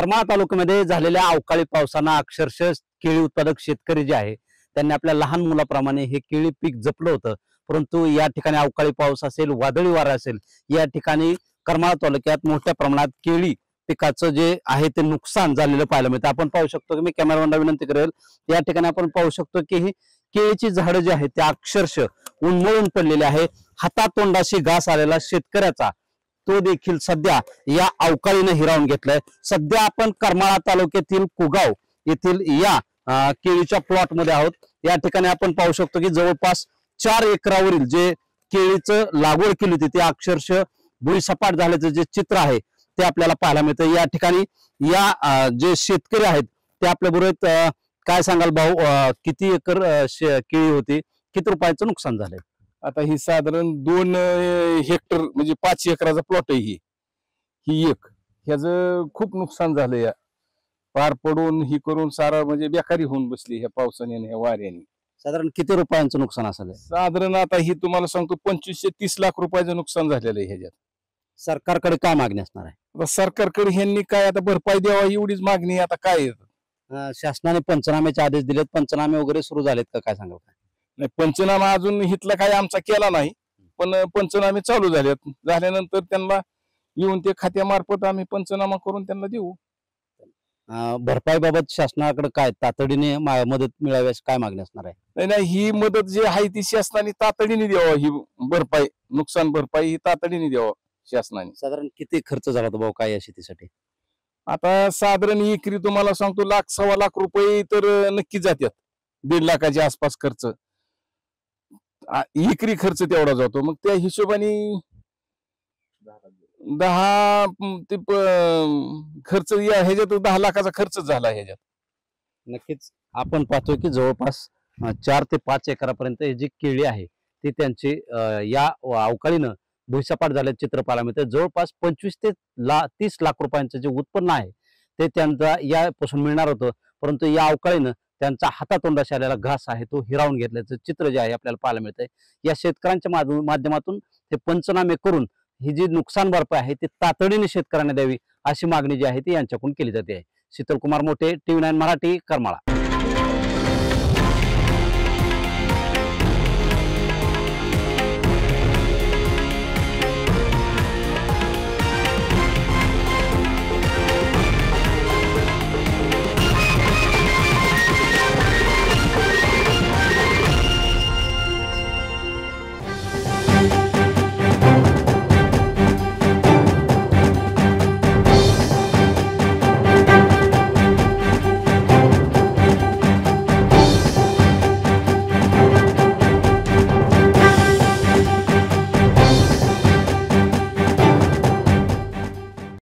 करमाळा तालुक्यामध्ये झालेल्या अवकाळी पावसानं अक्षरशः केळी उत्पादक शेतकरी जे आहे त्यांनी आपल्या लहान मुलाप्रमाणे हे केळी पीक जपलं होतं. परंतु या ठिकाणी अवकाळी पाऊस असेल, वादळी वारा असेल, या ठिकाणी करमाळा तालुक्यात मोठ्या प्रमाणात केळी पिकाचं जे आहे ते नुकसान झालेलं पाहायला मिळतं. आपण पाहू शकतो की मी कॅमेरामॅनला विनंती करेल, या ठिकाणी आपण पाहू शकतो की ही केळीची झाडं जी आहेत त्या अक्षरशः उन्मळून पडलेली आहे. हातातोंडाशी घास आलेला शेतकऱ्याचा तो देखील सध्या या अवकाळीने हिरावून घेतलाय. सध्या आपण करमाळा तालुक्यातील कुगाव येथील या केळीच्या प्लॉट मध्ये आहोत. या ठिकाणी आपण पाहू शकतो की जवळपास 4 एकरावरील जे केळीचं लागवड केली होती ते अक्षरशः भुईसपाट झाल्याचं जे चित्र आहे ते आपल्याला पाहायला मिळतं. या ठिकाणी या जे शेतकरी आहेत ते आपल्या बरोबर काय सांगाल भाऊ, किती एकर केळी होती, किती रुपयाचं नुकसान झालंय? आता ही साधारण 2 हेक्टर म्हणजे 5 एकराचा प्लॉट आहे ही एक ह्याचं खूप नुकसान झालं. या पार पडून ही करून सारा म्हणजे बेकारी होऊन बसली ह्या पावसाने आणि ह्या वाऱ्याने. साधारण किती रुपयांचं नुकसान असेल? साधारण आता ही तुम्हाला सांगतो 25 ते 30 लाख रुपयाचं नुकसान झालेलं आहे ह्याच्यात. सरकारकडे काय मागणी असणार आहे? आता सरकारकडे ह्यांनी काय आता भरपाई द्यावा एवढीच मागणी आहे. आता काय शासनाने पंचनाम्याचे आदेश दिलेत, पंचनामे वगैरे सुरू झालेत का, काय सांगाल? नाही, पंचनामा अजून इथला काय आमचा केला नाही, पण पंचनामे चालू झालेत. झाल्यानंतर त्यांना येऊन ते खात्यामार्फत आम्ही पंचनामा करून त्यांना देऊ. भरपाईबाबत शासनाकडे काय तातडीने मदत मिळावी अशी काय मागणी असणार आहे? नाही, ही मदत जी आहे ती शासनाने तातडीने द्यावं. ही भरपाई, नुकसान भरपाई ही तातडीने द्यावं शासनाने. साधारण किती खर्च झाला होता भाऊ काय या शेतीसाठी? आता साधारण एकरी तुम्हाला सांगतो 1,00,000-1,15,00,000 रुपये तर नक्की जातात. 1.5 लाखाच्या आसपास खर्च, एकरी खर्च तेवढा जातो. मग त्या हिशोबाने 10 ते खर्च ह्याच्यात 10 लाखाचा खर्च झाला ह्याच्यात. नक्कीच आपण पाहतोय की जवळपास 4 ते 5 एकरापर्यंत ही जी केळी आहे ती त्यांची या अवकाळीनं भुईसपाट झाल्याचं चित्र पाहायला मिळतं. जवळपास 25 ते 30 लाख रुपयांचं जे उत्पन्न आहे ते त्यांचा यापासून मिळणार होतं. परंतु या अवकाळीनं त्यांचा हातातोंडाशी आलेला घास आहे तो हिरावून घेतल्याचं चित्र जे आहे आपल्याला पाहायला मिळतंय. या शेतकऱ्यांच्या माध्यमातून ते पंचनामे करून ही जी नुकसान भरपाई आहे ती तातडीने शेतकऱ्यांना द्यावी अशी मागणी जी आहे ती यांच्याकडून केली जाते आहे. शीतल कुमार मोठे, TV9 मराठी, करमाळा.